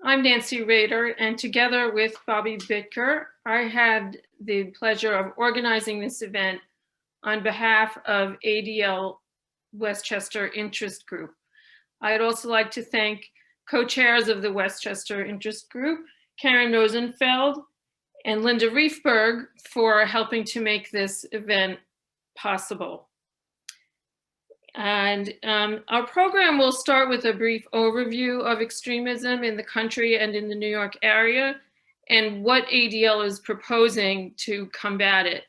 I'm Nancy Rader, and together with Bobby Bitker, I had the pleasure of organizing this event on behalf of ADL Westchester Interest Group. I'd also like to thank co-chairs of the Westchester Interest Group, Karen Rosenfeld and Linda Riefberg, for helping to make this event possible. And our program will start with a brief overview of extremism in the country and in the New York area and what ADL is proposing to combat it.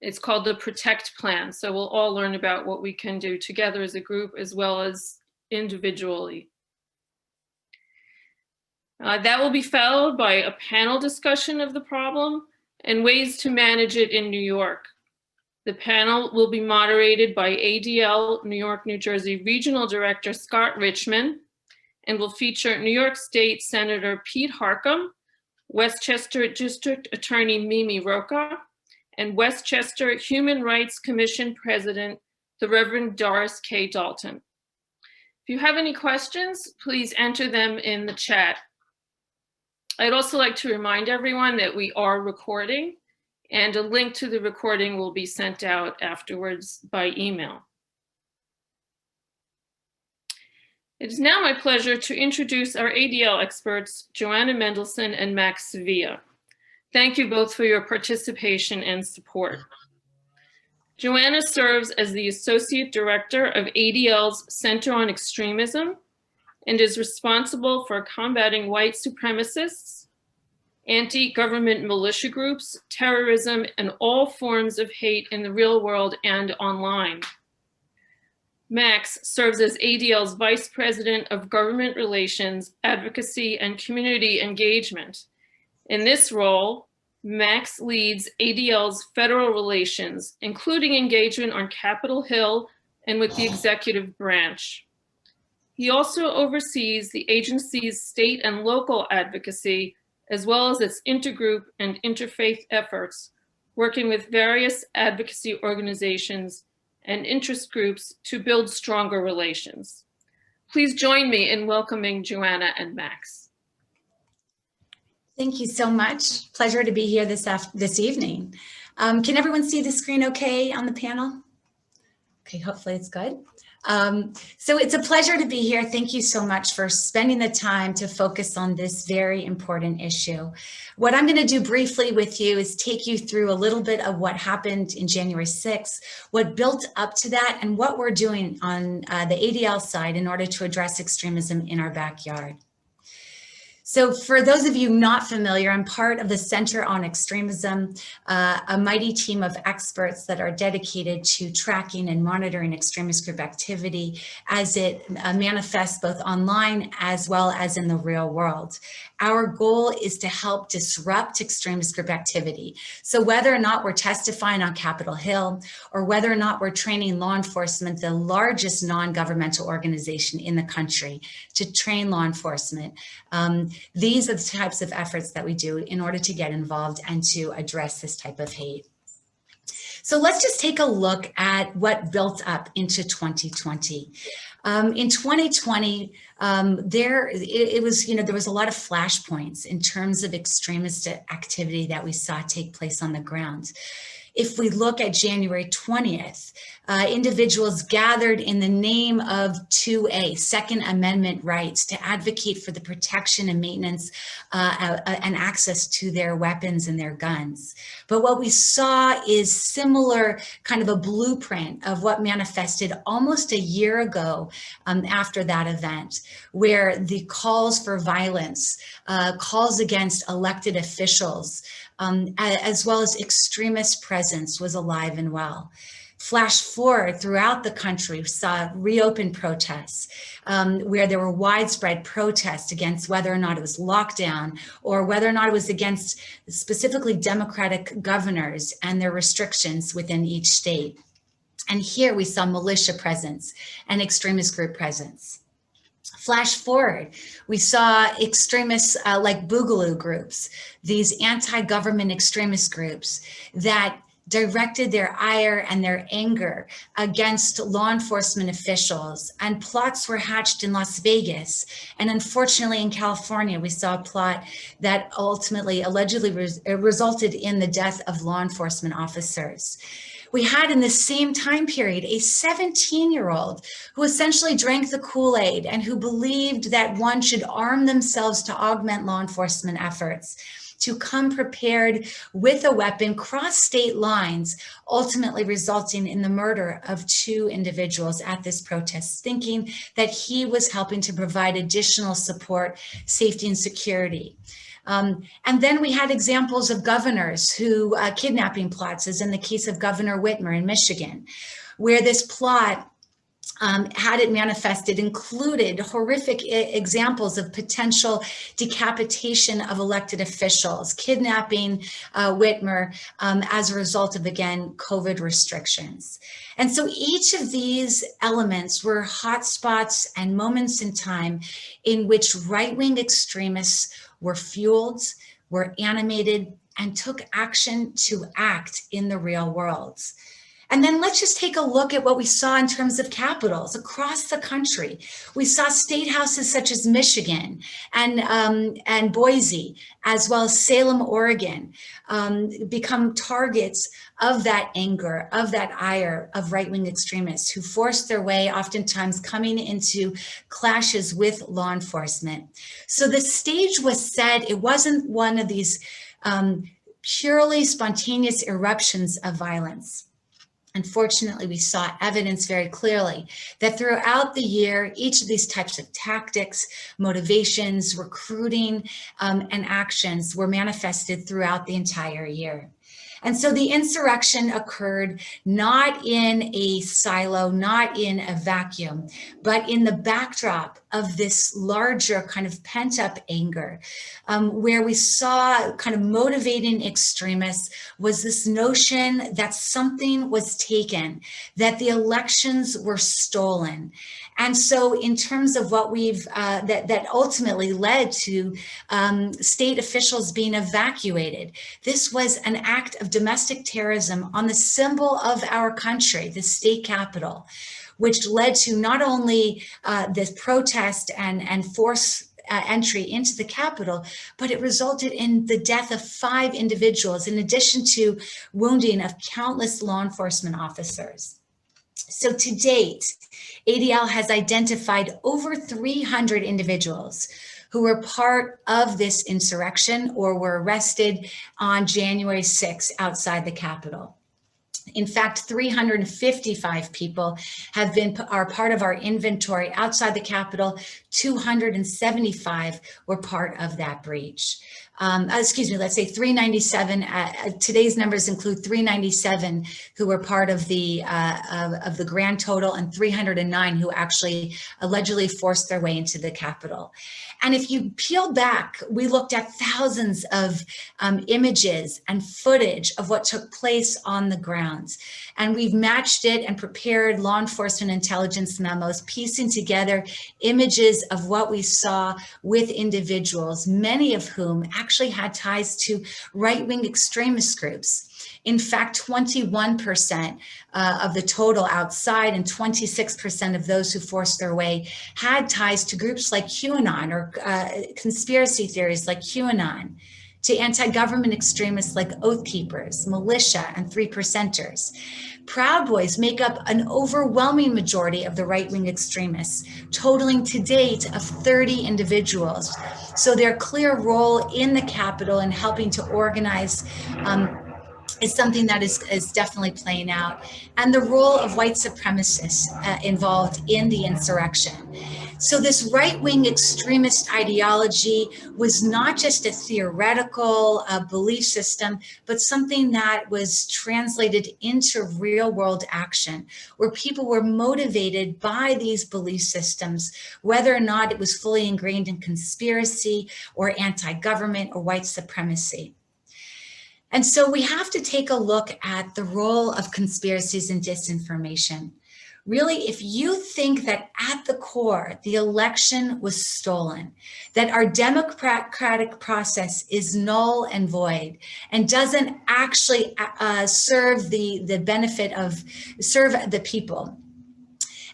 It's called the Protect Plan. So we'll all learn about what we can do together as a group as well as individually. That will be followed by a panel discussion of the problem and ways to manage it in New York. The panel will be moderated by ADL New York, New Jersey Regional Director Scott Richmond and will feature New York State Senator Pete Harckham, Westchester District Attorney Mimi Rocah, and Westchester Human Rights Commission President, the Reverend Doris K. Dalton. If you have any questions, please enter them in the chat. I'd also like to remind everyone that we are recording, and a link to the recording will be sent out afterwards by email. It is now my pleasure to introduce our ADL experts, Joanna Mendelson and Max Sevilla. Thank you both for your participation and support. Joanna serves as the Associate Director of ADL's Center on Extremism and is responsible for combating white supremacists, anti-government militia groups, terrorism, and all forms of hate in the real world and online. Max serves as ADL's Vice President of Government Relations, Advocacy, and Community Engagement. In this role, Max leads ADL's federal relations, including engagement on Capitol Hill and with the executive branch. He also oversees the agency's state and local advocacy, as well as its intergroup and interfaith efforts, working with various advocacy organizations and interest groups to build stronger relations. Please join me in welcoming Joanna and Max. Thank you so much. Pleasure to be here this evening. Can everyone see the screen okay on the panel? Okay, hopefully it's good. So it's a pleasure to be here. Thank you so much for spending the time to focus on this very important issue. What I'm going to do briefly with you is take you through a little bit of what happened in January 6th, what built up to that, and what we're doing on the ADL side in order to address extremism in our backyard. So for those of you not familiar, I'm part of the Center on Extremism, a mighty team of experts that are dedicated to tracking and monitoring extremist group activity as it manifests both online as well as in the real world. Our goal is to help disrupt extremist group activity. So whether or not we're testifying on Capitol Hill or whether or not we're training law enforcement, the largest non-governmental organization in the country, to train law enforcement, these are the types of efforts that we do in order to get involved and to address this type of hate. So let's just take a look at what built up into 2020. In 2020, there was a lot of flashpoints in terms of extremist activity that we saw take place on the ground. If we look at January 20th, individuals gathered in the name of 2A, Second Amendment rights, to advocate for the protection and maintenance and access to their weapons and their guns. But what we saw is similar kind of a blueprint of what manifested almost a year ago after that event, where the calls for violence, calls against elected officials, as well as extremist presence was alive and well. Flash forward throughout the country, we saw reopened protests where there were widespread protests against whether or not it was lockdown or whether or not it was against specifically Democratic governors and their restrictions within each state. And here we saw militia presence and extremist group presence. Flash forward, we saw extremists like Boogaloo groups, these anti-government extremist groups that directed their ire and their anger against law enforcement officials, and plots were hatched in Las Vegas. And unfortunately in California, we saw a plot that ultimately allegedly resulted in the death of law enforcement officers. We had in the same time period a 17-year-old who essentially drank the Kool-Aid and who believed that one should arm themselves to augment law enforcement efforts, to come prepared with a weapon, cross state lines, ultimately resulting in the murder of 2 individuals at this protest, thinking that he was helping to provide additional support, safety, and security. And then we had examples of governors who kidnapping plots, as in the case of Governor Whitmer in Michigan, where this plot, had it manifested, included horrific examples of potential decapitation of elected officials, kidnapping Whitmer as a result of, again, COVID restrictions. And so each of these elements were hotspots and moments in time in which right-wing extremists were fueled, were animated, and took action to act in the real world. And then let's just take a look at what we saw in terms of capitals across the country. We saw state houses such as Michigan and Boise, as well as Salem, Oregon, become targets of that anger, of that ire of right-wing extremists who forced their way, oftentimes coming into clashes with law enforcement. So the stage was set. It wasn't one of these purely spontaneous eruptions of violence. Unfortunately, we saw evidence very clearly that throughout the year, each of these types of tactics, motivations, recruiting, and actions were manifested throughout the entire year. And so the insurrection occurred not in a silo, not in a vacuum, but in the backdrop of this larger kind of pent-up anger, where we saw kind of motivating extremists was this notion that something was taken, that the elections were stolen. And so in terms of what we've, that ultimately led to state officials being evacuated, this was an act of domestic terrorism on the symbol of our country, the state capitol, which led to not only this protest and force entry into the Capitol, but it resulted in the death of 5 individuals, in addition to wounding of countless law enforcement officers. So to date, ADL has identified over 300 individuals who were part of this insurrection or were arrested on January 6th outside the Capitol. In fact, 355 people are part of our inventory outside the Capitol. 275 were part of that breach. Let's say 397. Today's numbers include 397 who were part of the grand total, and 309 who actually allegedly forced their way into the Capitol. And if you peel back, we looked at thousands of images and footage of what took place on the grounds. And we've matched it and prepared law enforcement intelligence memos, piecing together images of what we saw with individuals, many of whom actually had ties to right-wing extremist groups. In fact, 21% of the total outside and 26% of those who forced their way had ties to groups like QAnon or conspiracy theories like QAnon, to anti-government extremists like Oath Keepers, militia, and 3%ers. Proud Boys make up an overwhelming majority of the right-wing extremists, totaling to date of 30 individuals. So their clear role in the Capitol and helping to organize is something that is definitely playing out, and the role of white supremacists involved in the insurrection. So this right-wing extremist ideology was not just a theoretical belief system, but something that was translated into real-world action, where people were motivated by these belief systems, whether or not it was fully ingrained in conspiracy or anti-government or white supremacy. And so we have to take a look at the role of conspiracies and disinformation. Really, if you think that at the core, the election was stolen, that our democratic process is null and void and doesn't actually serve the people,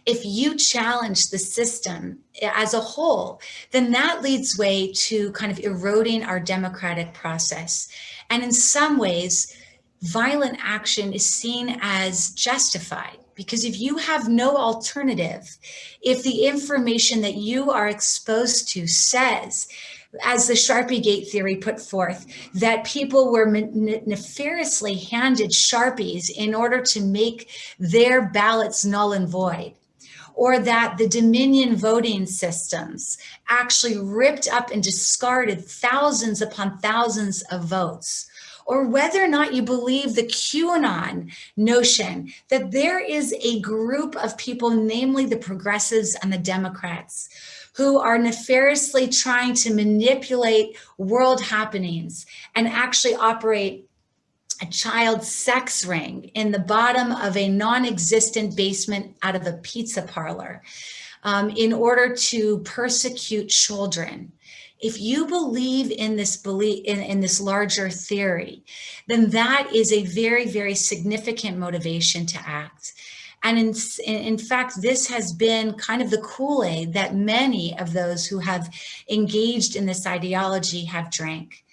if you challenge the system as a whole, then that leads way to kind of eroding our democratic process. And in some ways, violent action is seen as justified, because if you have no alternative, if the information that you are exposed to says, as the Sharpie Gate theory put forth, that people were nefariously handed Sharpies in order to make their ballots null and void, or that the Dominion voting systems actually ripped up and discarded thousands upon thousands of votes, or whether or not you believe the QAnon notion that there is a group of people, namely the progressives and the Democrats, who are nefariously trying to manipulate world happenings and actually operate a child sex ring in the bottom of a non-existent basement out of a pizza parlor in order to persecute children. If you believe in this in this larger theory, then that is a very, very significant motivation to act. And in fact, this has been kind of the Kool-Aid that many of those who have engaged in this ideology have drank.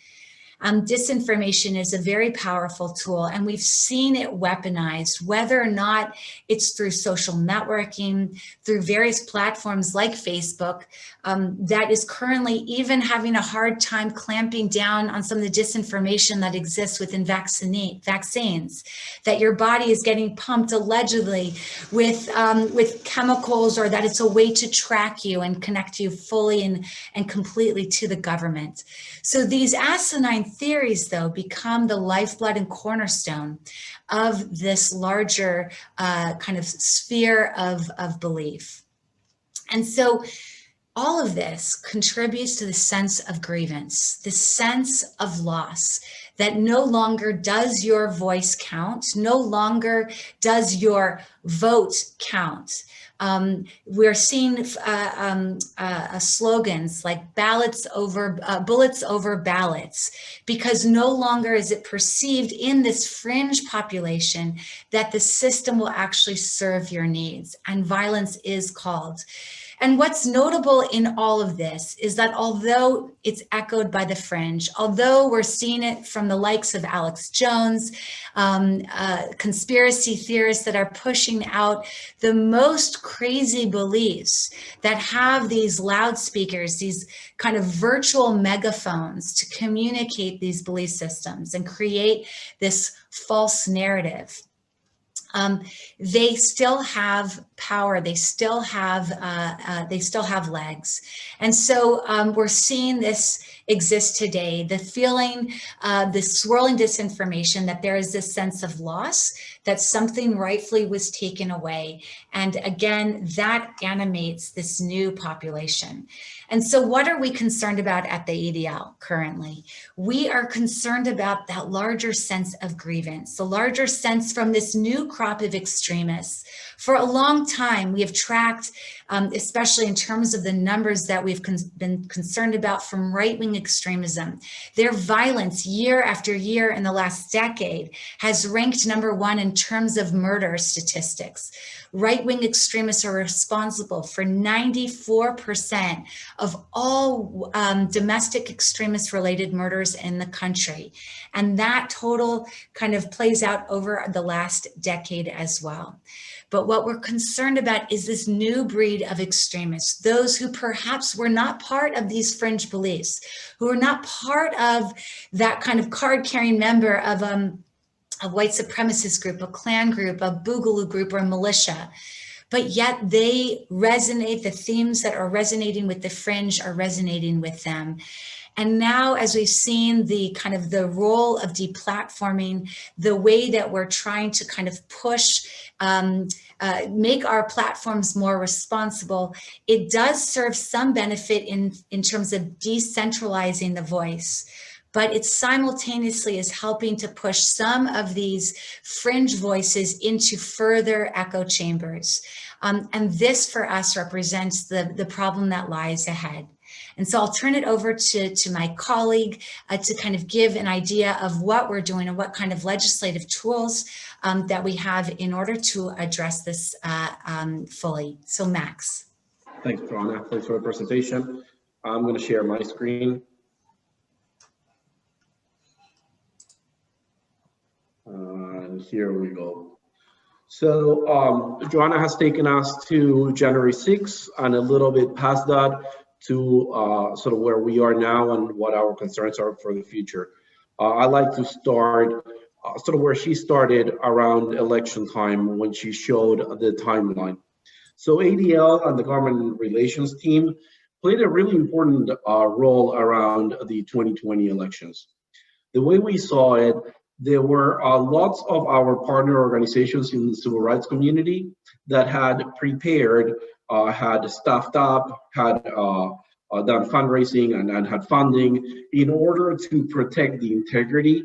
Disinformation is a very powerful tool, and we've seen it weaponized, whether or not it's through social networking, through various platforms like Facebook, that is currently even having a hard time clamping down on some of the disinformation that exists within vaccines, that your body is getting pumped allegedly with chemicals, or that it's a way to track you and connect you fully and completely to the government. So these asinine theories, though, become the lifeblood and cornerstone of this larger kind of sphere of belief. And so all of this contributes to the sense of grievance, the sense of loss, that no longer does your voice count, no longer does your vote count. We're seeing slogans like bullets over ballots, because no longer is it perceived in this fringe population that the system will actually serve your needs, and violence is called. And what's notable in all of this is that although it's echoed by the fringe, although we're seeing it from the likes of Alex Jones, conspiracy theorists that are pushing out the most crazy beliefs, that have these loudspeakers, these kind of virtual megaphones to communicate these belief systems and create this false narrative. They still have power. They still have legs. And so we're seeing this exist today, the feeling, the swirling disinformation that there is this sense of loss, that something rightfully was taken away. And again, that animates this new population. And so what are we concerned about at the ADL currently? We are concerned about that larger sense of grievance, the larger sense from this new crop of extremists. For a long time, we have tracked, especially in terms of the numbers that we've been concerned about from right-wing extremism. Their violence year after year in the last decade has ranked #1 in terms of murder statistics. Right-wing extremists are responsible for 94% of all domestic extremist-related murders in the country. And that total kind of plays out over the last decade as well. But what we're concerned about is this new breed of extremists, those who perhaps were not part of these fringe beliefs, who are not part of that kind of card-carrying member of a white supremacist group, a Klan group, a Boogaloo group, or a militia. But yet they resonate, the themes that are resonating with the fringe are resonating with them. And now, as we've seen the kind of the role of deplatforming, the way that we're trying to kind of push, make our platforms more responsible, it does serve some benefit in terms of decentralizing the voice. but it simultaneously is helping to push some of these fringe voices into further echo chambers. And this for us represents the problem that lies ahead. And so I'll turn it over to my colleague to kind of give an idea of what we're doing and what kind of legislative tools that we have in order to address this fully. So Max. Thanks, Joanna. Thanks for the presentation. I'm going to share my screen. And here we go. So Joanna has taken us to January 6th and a little bit past that to sort of where we are now and what our concerns are for the future. I'd like to start sort of where she started around election time when she showed the timeline. So ADL and the government relations team played a really important role around the 2020 elections. The way we saw it, there were lots of our partner organizations in the civil rights community that had prepared, had staffed up, had done fundraising and had funding in order to protect the integrity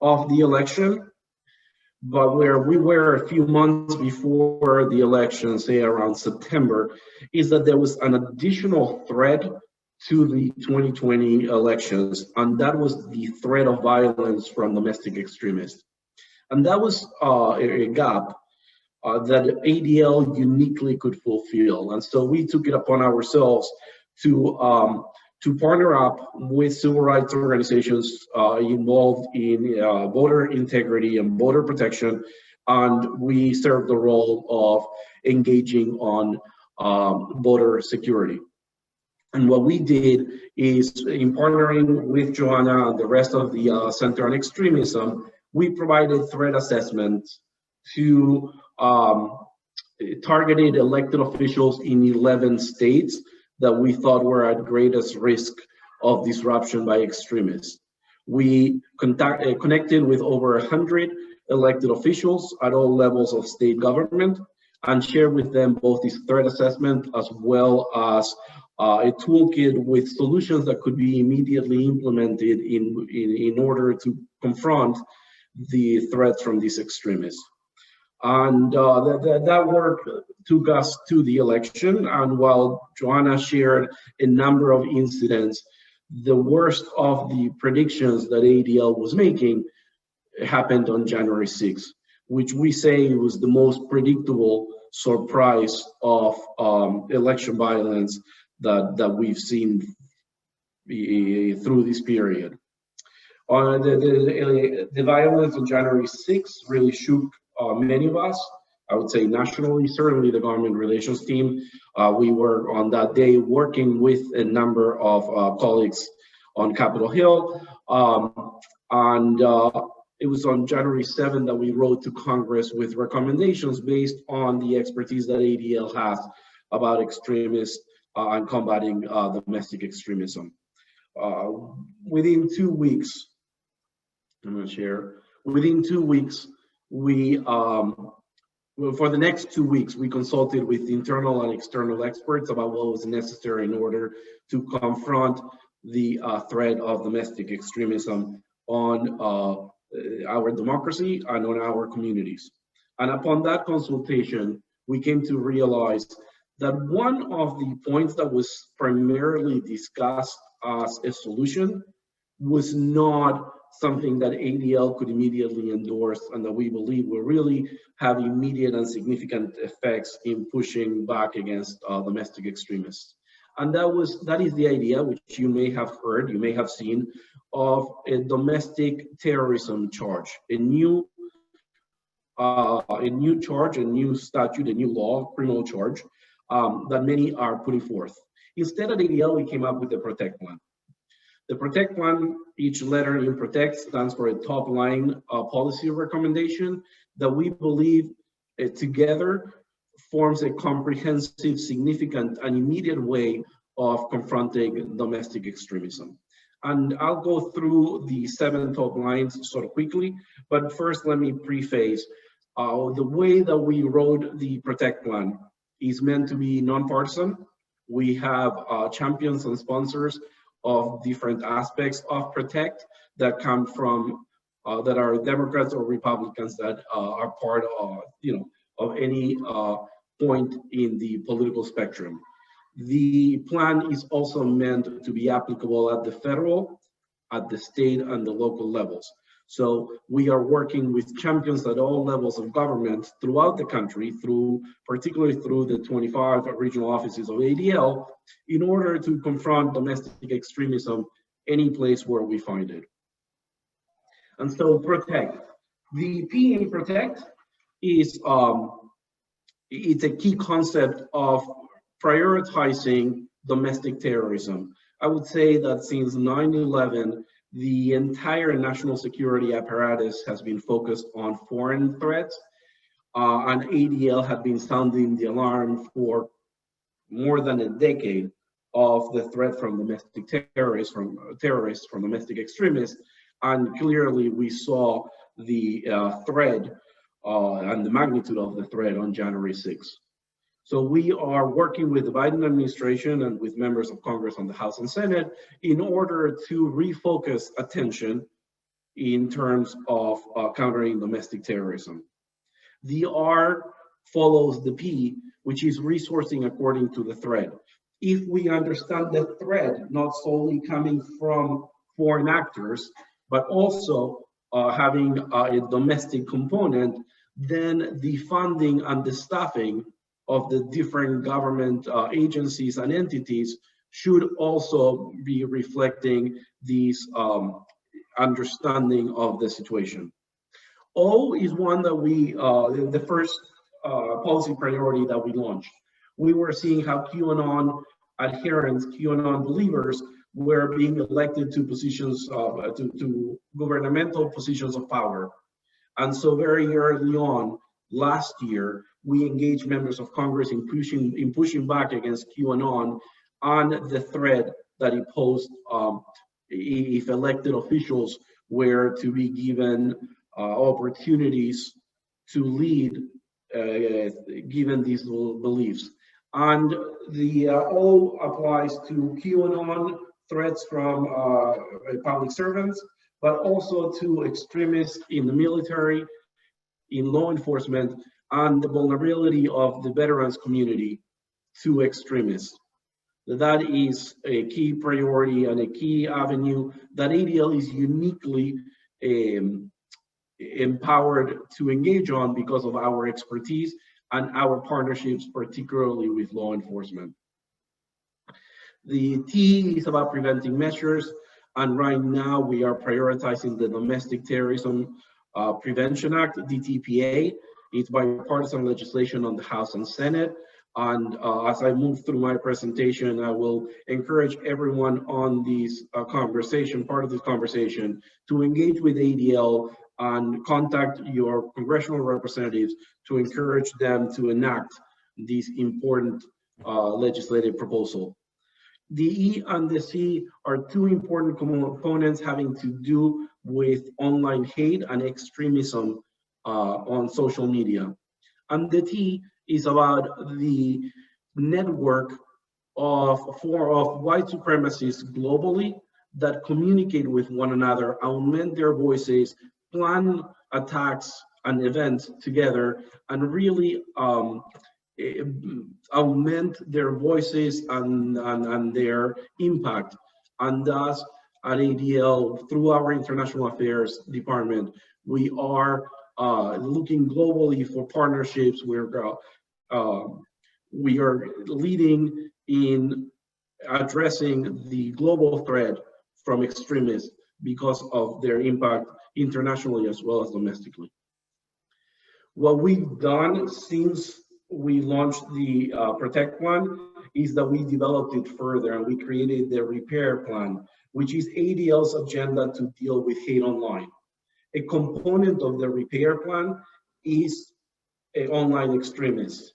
of the election. But where we were a few months before the election, say around September, is that there was an additional threat to the 2020 elections, and that was the threat of violence from domestic extremists. And that was a gap that ADL uniquely could fulfill. And so we took it upon ourselves to partner up with civil rights organizations involved in voter integrity and voter protection, and we served the role of engaging on voter security. And what we did is, in partnering with Joanna and the rest of the Center on Extremism, we provided threat assessments to targeted elected officials in 11 states that we thought were at greatest risk of disruption by extremists. We connected with over 100 elected officials at all levels of state government and shared with them both this threat assessment as well as a toolkit with solutions that could be immediately implemented in order to confront the threats from these extremists. And that work took us to the election. And while Joanna shared a number of incidents, the worst of the predictions that ADL was making happened on January 6th, which we say was the most predictable surprise of election violence that we've seen through this period. The violence on January 6th really shook many of us. I would say nationally, certainly the government relations team. We were on that day working with a number of colleagues on Capitol Hill. It was on January 7th that we wrote to Congress with recommendations based on the expertise that ADL has about extremists and combating domestic extremism. Within 2 weeks, I'm going to share, within 2 weeks, for the next 2 weeks, we consulted with internal and external experts about what was necessary in order to confront the threat of domestic extremism on our democracy and on our communities. And upon that consultation, we came to realize that one of the points that was primarily discussed as a solution was not something that ADL could immediately endorse and that we believe will really have immediate and significant effects in pushing back against domestic extremists. And that is the idea, which you may have heard, you may have seen, of a domestic terrorism charge, a new charge, a new statute, a new law, criminal charge that many are putting forth. Instead, at ADL, we came up with the PROTECT plan. The PROTECT plan, each letter in PROTECT stands for a top line policy recommendation that we believe together forms a comprehensive, significant, and immediate way of confronting domestic extremism. And I'll go through the 7 top lines sort of quickly, but first let me preface the way that we wrote the PROTECT plan is meant to be nonpartisan. We have champions and sponsors of different aspects of Protect that come from, that are Democrats or Republicans that are part of, of any point in the political spectrum. The plan is also meant to be applicable at the federal, at the state, and the local levels. So we are working with champions at all levels of government throughout the country, particularly through the 25 regional offices of ADL, in order to confront domestic extremism any place where we find it. And so Protect. The P in Protect is it's a key concept of prioritizing domestic terrorism. I would say that since 9/11, the entire national security apparatus has been focused on foreign threats, and ADL had been sounding the alarm for more than a decade of the threat from domestic terrorists, from domestic extremists, and clearly we saw the threat and the magnitude of the threat on January 6th. So we are working with the Biden administration and with members of Congress on the House and Senate in order to refocus attention in terms of countering domestic terrorism. The R follows the P, which is resourcing according to the threat. If we understand the threat not solely coming from foreign actors, but also having a domestic component, then the funding and the staffing of the different government agencies and entities should also be reflecting these understanding of the situation. O is one that we, the first policy priority that we launched. We were seeing how QAnon adherents, QAnon believers were being elected to positions, to governmental positions of power. And so very early on, last year, we engaged members of Congress in pushing back against QAnon on the threat that it posed if elected officials were to be given opportunities to lead given these beliefs. And the O applies to QAnon threats from public servants, but also to extremists in the military, in law enforcement, and the vulnerability of the veterans community to extremists. That is a key priority and a key avenue that ADL is uniquely empowered to engage on because of our expertise and our partnerships, particularly with law enforcement. The T is about preventing measures, and right now we are prioritizing the Domestic Terrorism Prevention Act, DTPA. It's bipartisan legislation on the House and Senate. And as I move through my presentation, I will encourage everyone on this conversation, part of this conversation, to engage with ADL and contact your congressional representatives to encourage them to enact this important legislative proposal. The E and the C are two important components having to do with online hate and extremism on social media. And the T is about the network of white supremacists globally that communicate with one another, augment their voices, plan attacks and events together, and really augment their voices and their impact. And thus, at ADL, through our International Affairs Department, we are looking globally for partnerships. We are leading in addressing the global threat from extremists because of their impact internationally as well as domestically. What we've done since we launched the Protect Plan is that we developed it further and we created the Repair Plan, which is ADL's agenda to deal with hate online. A component of the Repair Plan is online extremists.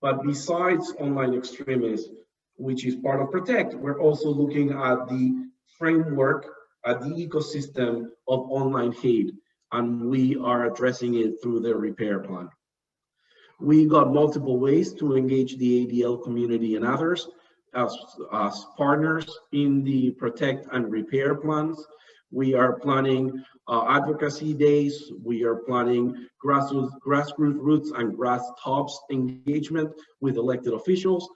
But besides online extremists, which is part of Protect, we're also looking at the framework, at the ecosystem of online hate, and we are addressing it through the Repair Plan. We got multiple ways to engage the ADL community and others. as partners in the protect and repair plans. We are planning advocacy days. We are planning grassroots roots and grass tops engagement with elected officials.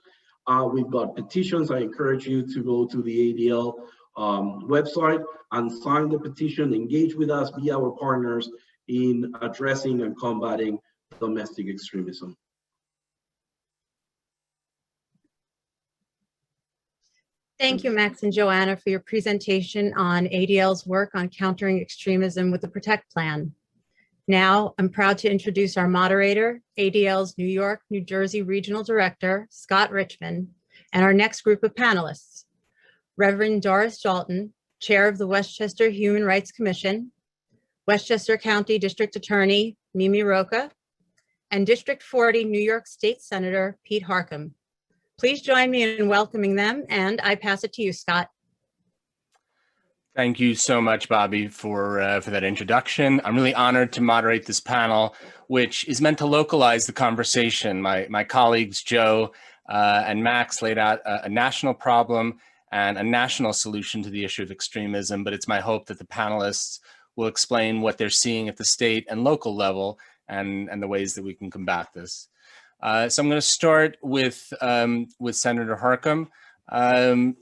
We've got petitions. I encourage you to go to the ADL website and sign the petition, engage with us, be our partners in addressing and combating domestic extremism. Thank you, Max and Joanna, for your presentation on ADL's work on countering extremism with the PROTECT Plan. Now, I'm proud to introduce our moderator, ADL's New York, New Jersey Regional Director, Scott Richmond, and our next group of panelists, Reverend Doris Dalton, Chair of the Westchester Human Rights Commission, Westchester County District Attorney Mimi Rocah, and District 40 New York State Senator Pete Harckham. Please join me in welcoming them, and I pass it to you, Scott. Thank you so much, Bobby, for that introduction. I'm really honored to moderate this panel, which is meant to localize the conversation. My colleagues, Joe and Max, laid out a national problem and a national solution to the issue of extremism, but it's my hope that the panelists will explain what they're seeing at the state and local level and the ways that we can combat this. So I'm going to start with Senator Harckham.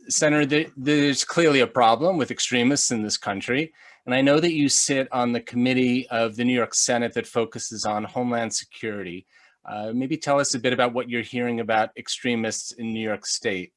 Senator, there's clearly a problem with extremists in this country, and I know that you sit on the committee of the New York Senate that focuses on Homeland Security. Maybe tell us a bit about what you're hearing about extremists in New York State.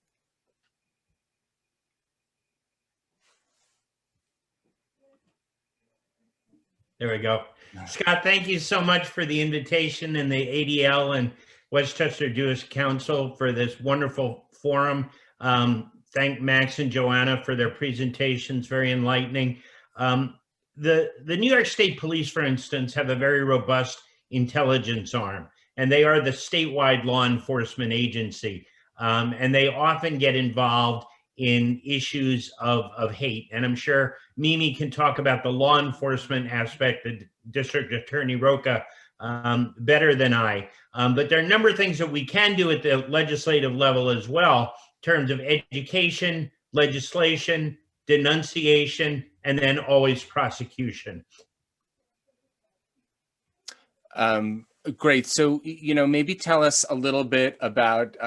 There we go. Scott, thank you so much for the invitation and the ADL and Westchester Jewish Council for this wonderful forum. Thank Max and Joanna for their presentations, very enlightening. The New York State Police, for instance, have a very robust intelligence arm, and they are the statewide law enforcement agency. And they often get involved in issues of hate. And I'm sure Mimi can talk about the law enforcement aspect, the District Attorney Rocah, better than I. But there are a number of things that we can do at the legislative level as well, in terms of education, legislation, denunciation, and then always prosecution. Great. So, maybe tell us a little bit about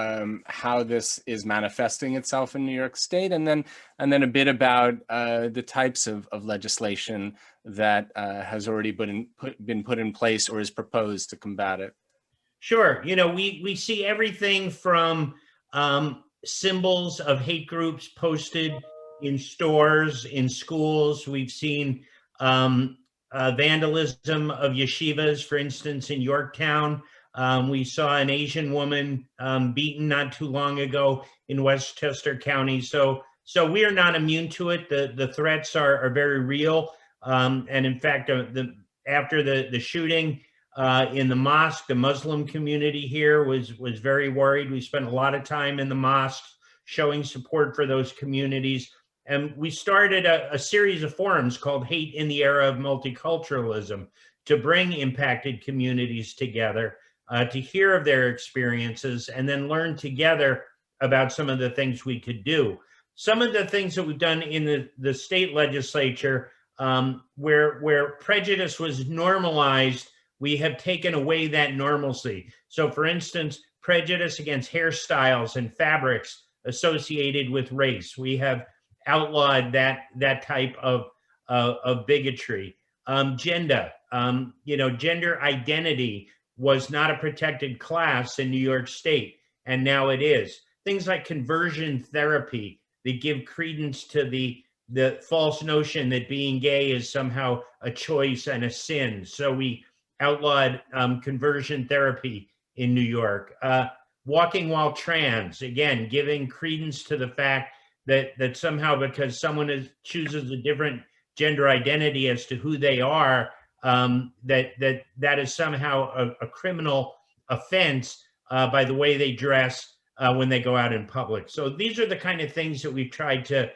how this is manifesting itself in New York State, and then a bit about the types of legislation that has already been put in place or is proposed to combat it. Sure. We see everything from symbols of hate groups posted in stores, in schools. We've seen vandalism of yeshivas, for instance, in Yorktown. We saw an Asian woman beaten not too long ago in Westchester County. So we are not immune to it. The threats are very real. And in fact, after the shooting in the mosque, the Muslim community here was very worried. We spent a lot of time in the mosques showing support for those communities. And we started a series of forums called Hate in the Era of Multiculturalism to bring impacted communities together, to hear of their experiences, and then learn together about some of the things we could do. Some of the things that we've done in the state legislature, where prejudice was normalized, we have taken away that normalcy. So for instance, prejudice against hairstyles and fabrics associated with race. We have outlawed that type of bigotry. Gender, gender identity was not a protected class in New York State, and now it is. Things like conversion therapy that give credence to the false notion that being gay is somehow a choice and a sin. So we outlawed conversion therapy in New York. Walking while trans, again, giving credence to the fact that somehow because someone chooses a different gender identity as to who they are, that is somehow a criminal offense by the way they dress when they go out in public. So these are the kind of things that we've tried to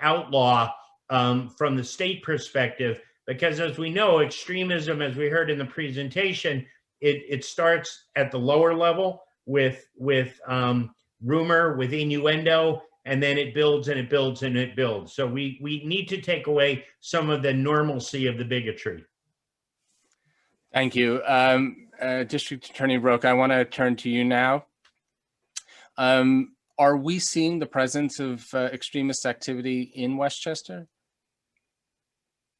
outlaw from the state perspective, because as we know, extremism, as we heard in the presentation, it starts at the lower level with rumor, with innuendo, and then it builds and it builds and it builds. So we need to take away some of the normalcy of the bigotry. Thank you. District Attorney Rocah, I want to turn to you now. Are we seeing the presence of extremist activity in Westchester?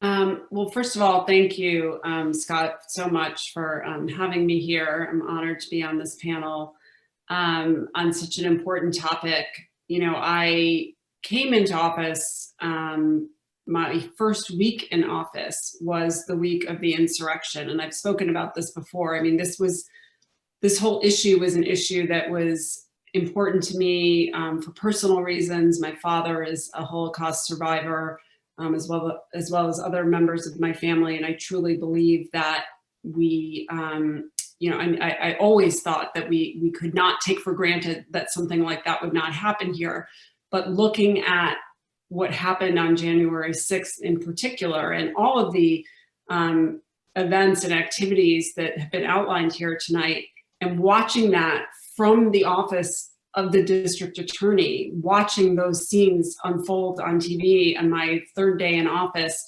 Well, first of all, thank you, Scott, so much for having me here. I'm honored to be on this panel on such an important topic. You know, I came into office, my first week in office was the week of the insurrection. And I've spoken about this before. I mean, this whole issue was an issue that was important to me for personal reasons. My father is a Holocaust survivor, as well as other members of my family. And I truly believe that we, you know, I always thought that we could not take for granted that something like that would not happen here. But looking at what happened on January 6th in particular, and all of the events and activities that have been outlined here tonight, and watching that from the office of the district attorney, watching those scenes unfold on TV on my third day in office,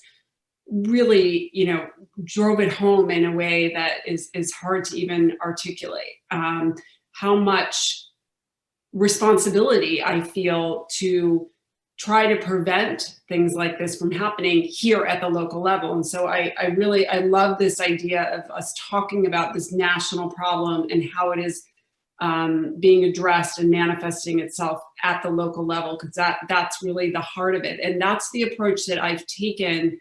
really, you know, drove it home in a way that is hard to even articulate. How much responsibility I feel to try to prevent things like this from happening here at the local level. And so I love this idea of us talking about this national problem and how it is being addressed and manifesting itself at the local level, because that's really the heart of it. And that's the approach that I've taken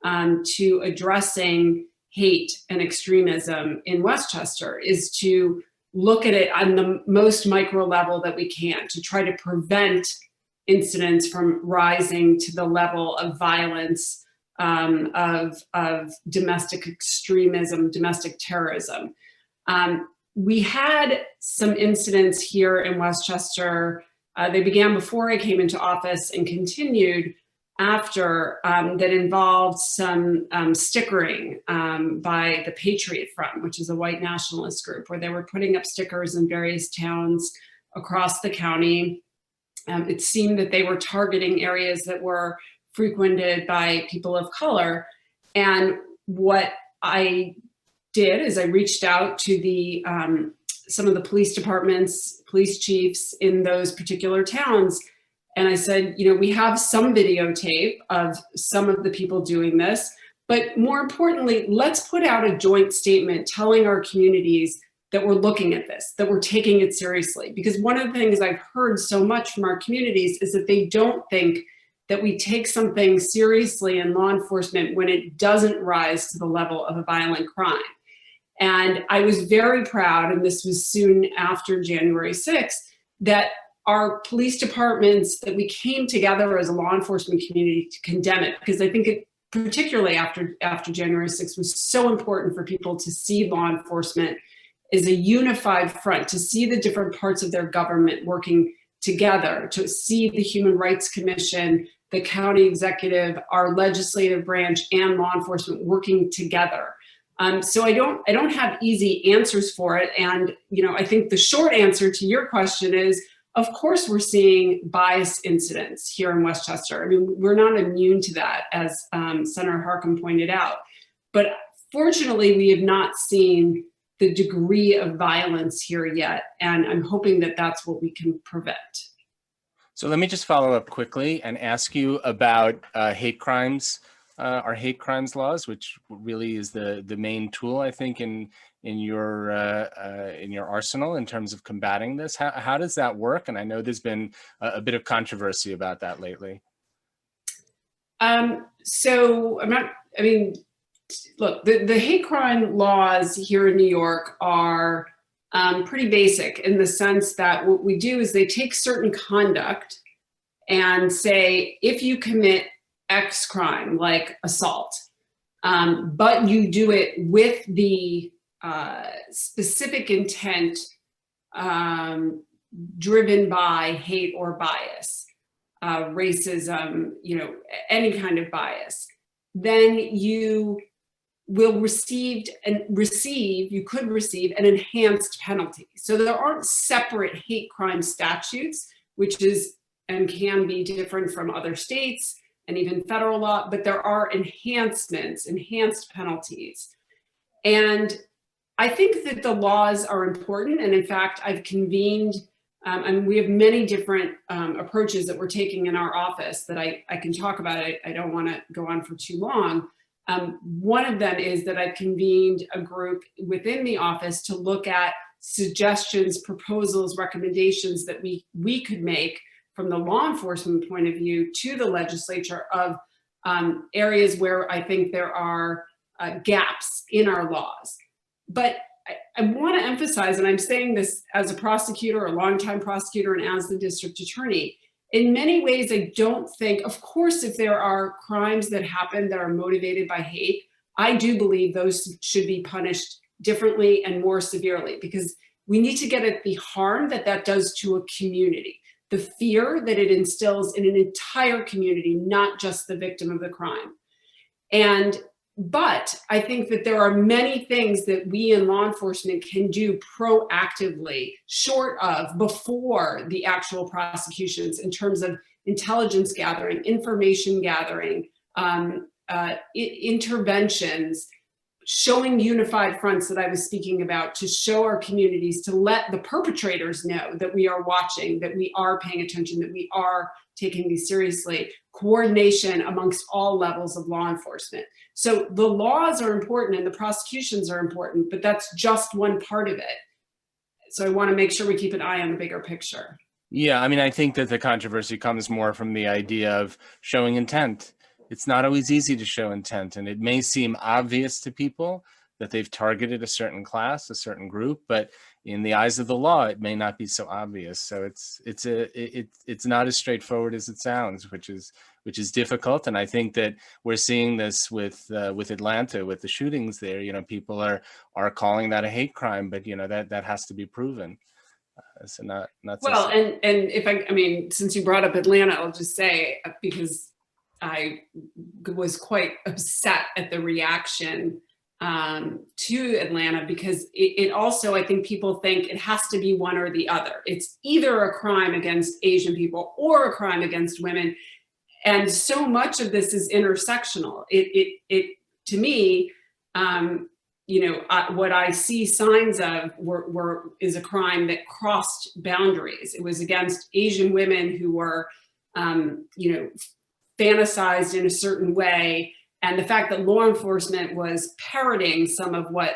to addressing hate and extremism in Westchester, is to look at it on the most micro level that we can, to try to prevent incidents from rising to the level of violence, of domestic extremism, domestic terrorism. We had some incidents here in Westchester. They began before I came into office and continued after, that involved some stickering by the Patriot Front, which is a white nationalist group, where they were putting up stickers in various towns across the county. It seemed that they were targeting areas that were frequented by people of color. And what I did is I reached out to the some of the police departments, police chiefs in those particular towns. And I said, you know, we have some videotape of some of the people doing this, but more importantly, let's put out a joint statement telling our communities that we're looking at this, that we're taking it seriously. Because one of the things I've heard so much from our communities is that they don't think that we take something seriously in law enforcement when it doesn't rise to the level of a violent crime. And I was very proud, and this was soon after January 6th, that our police departments, that we came together as a law enforcement community to condemn it, because I think it, particularly after January 6th, was so important for people to see law enforcement as a unified front, to see the different parts of their government working together, to see the Human Rights Commission, the county executive, our legislative branch, and law enforcement working together. So I don't have easy answers for it. And, you know, I think the short answer to your question is, of course, we're seeing bias incidents here in Westchester. I mean, we're not immune to that, as Senator Harckham pointed out. But fortunately, we have not seen the degree of violence here yet. And I'm hoping that that's what we can prevent. So let me just follow up quickly and ask you about hate crimes, our hate crimes laws, which really is the main tool, I think, in your arsenal in terms of combating this. How does that work? And I know there's been a bit of controversy about that lately. So look, the hate crime laws here in New York are pretty basic, in the sense that what we do is they take certain conduct and say, if you commit X crime, like assault, but you do it with the specific intent driven by hate or bias, racism, you know, any kind of bias, then you you could receive an enhanced penalty. So there aren't separate hate crime statutes, which is and can be different from other states and even federal law, but there are enhanced penalties. And I think that the laws are important. And in fact, I've convened, and we have many different approaches that we're taking in our office that I can talk about. I don't want to go on for too long. One of them is that I've convened a group within the office to look at suggestions, proposals, recommendations that we could make from the law enforcement point of view to the legislature of areas where I think there are gaps in our laws. But I want to emphasize, and I'm saying this as a prosecutor, a longtime prosecutor, and as the district attorney, in many ways, I don't think, of course, if there are crimes that happen that are motivated by hate, I do believe those should be punished differently and more severely, because we need to get at the harm that that does to a community, the fear that it instills in an entire community, not just the victim of the crime. But I think that there are many things that we in law enforcement can do proactively, short of before the actual prosecutions, in terms of intelligence gathering, information gathering, interventions, showing unified fronts that I was speaking about, to show our communities, to let the perpetrators know that we are watching, that we are paying attention, that we are taking these seriously, coordination amongst all levels of law enforcement. So the laws are important and the prosecutions are important, but that's just one part of it. So I want to make sure we keep an eye on the bigger picture. Yeah, I mean, I think that the controversy comes more from the idea of showing intent. It's not always easy to show intent, and it may seem obvious to people that they've targeted a certain class, a certain group, but in the eyes of the law, it may not be so obvious. So it's not as straightforward as it sounds, which is difficult. And I think that we're seeing this with Atlanta, with the shootings there. You know, people are calling that a hate crime, but you know that has to be proven. So not well, so and if I mean, since you brought up Atlanta, I'll just say, because I was quite upset at the reaction to Atlanta, because it also, I think people think it has to be one or the other. It's either a crime against Asian people or a crime against women. And so much of this is intersectional. It to me, you know, what I see signs of is a crime that crossed boundaries. It was against Asian women who were, you know, fantasized in a certain way. And the fact that law enforcement was parroting some of what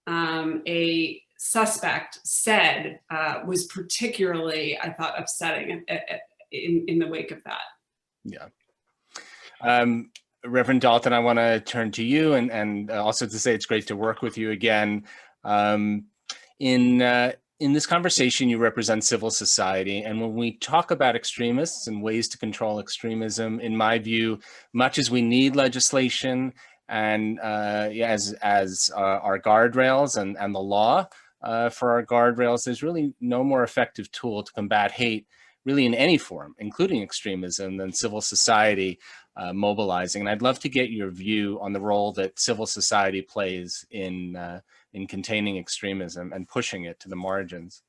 a suspect said was particularly, I thought, upsetting in the wake of that. Yeah. Reverend Dalton, I want to turn to you and also to say it's great to work with you again. In this conversation, you represent civil society. And when we talk about extremists and ways to control extremism, in my view, much as we need legislation and as our guardrails and the law for our guardrails, there's really no more effective tool to combat hate, really in any form, including extremism, than civil society mobilizing. And I'd love to get your view on the role that civil society plays in containing extremism and pushing it to the margins.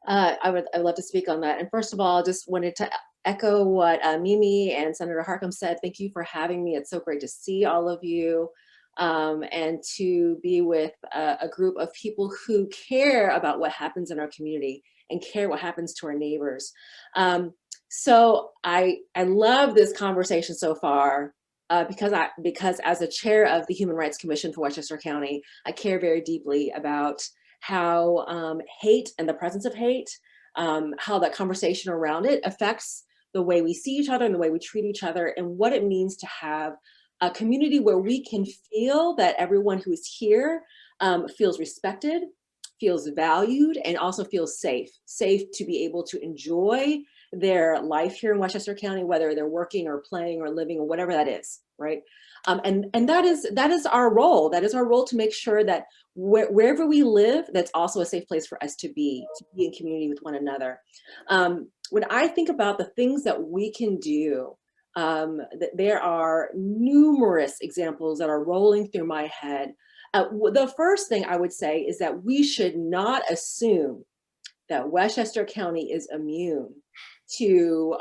I'd love to speak on that. And first of all, just wanted to echo what Mimi and Senator Harckham said. Thank you for having me. It's so great to see all of you and to be with a group of people who care about what happens in our community and care what happens to our neighbors. So I love this conversation so far. Because as a chair of the Human Rights Commission for Westchester County, I care very deeply about how hate and the presence of hate, how that conversation around it affects the way we see each other and the way we treat each other, and what it means to have a community where we can feel that everyone who is here feels respected, feels valued, and also feels safe to be able to enjoy their life here in Westchester County, whether they're working or playing or living or whatever that is, right? And that is our role. That is our role, to make sure that wherever we live, that's also a safe place for us to be in community with one another. When I think about the things that we can do There are numerous examples that are rolling through my head. The first thing I would say is that we should not assume that Westchester County is immune to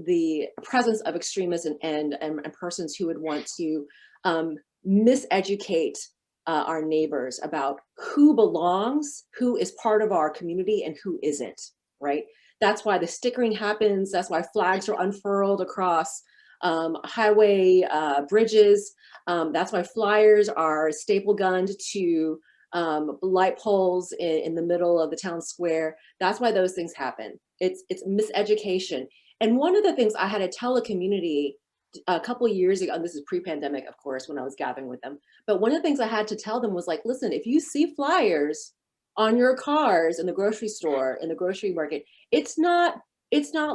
the presence of extremism and persons who would want to miseducate our neighbors about who belongs, who is part of our community, and who isn't, right? That's why the stickering happens. That's why flags are unfurled across highway bridges. That's why flyers are staple gunned to light poles in the middle of the town square. That's why those things happen. It's miseducation. And one of the things I had to tell a community a couple of years ago, and this is pre-pandemic, of course, when I was gathering with them, but one of the things I had to tell them was like, listen, if you see flyers on your cars in the grocery store, in the grocery market, it's not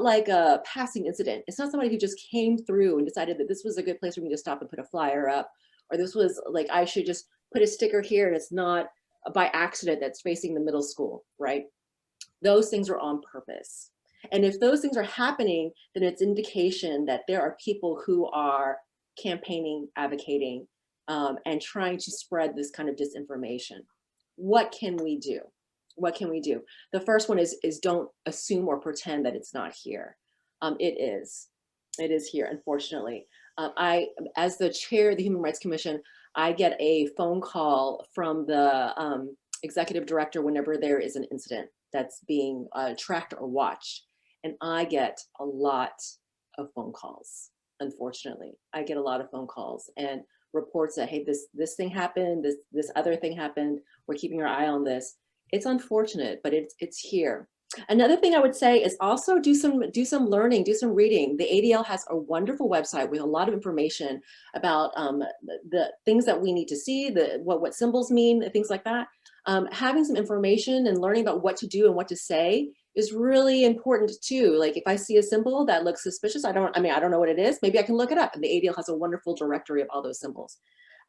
like a passing incident. It's not somebody who just came through and decided that this was a good place for me to stop and put a flyer up, or this was like, I should just put a sticker here and it's not by accident that's facing the middle school, right? Those things are on purpose. And if those things are happening, then it's indication that there are people who are campaigning, advocating, and trying to spread this kind of disinformation. What can we do? What can we do? The first one is don't assume or pretend that it's not here. It is here, unfortunately. As the chair of the Human Rights Commission, I get a phone call from the executive director whenever there is an incident that's being tracked or watched. And I get a lot of phone calls, unfortunately. I get a lot of phone calls and reports that, hey, this thing happened, this other thing happened, we're keeping our eye on this. It's unfortunate, but it's here. Another thing I would say is also do some learning, do some reading. The ADL has a wonderful website with a lot of information about the things that we need to see, what symbols mean, things like that. Having some information and learning about what to do and what to say is really important too. Like if I see a symbol that looks suspicious, I don't know what it is, maybe I can look it up. And the ADL has a wonderful directory of all those symbols.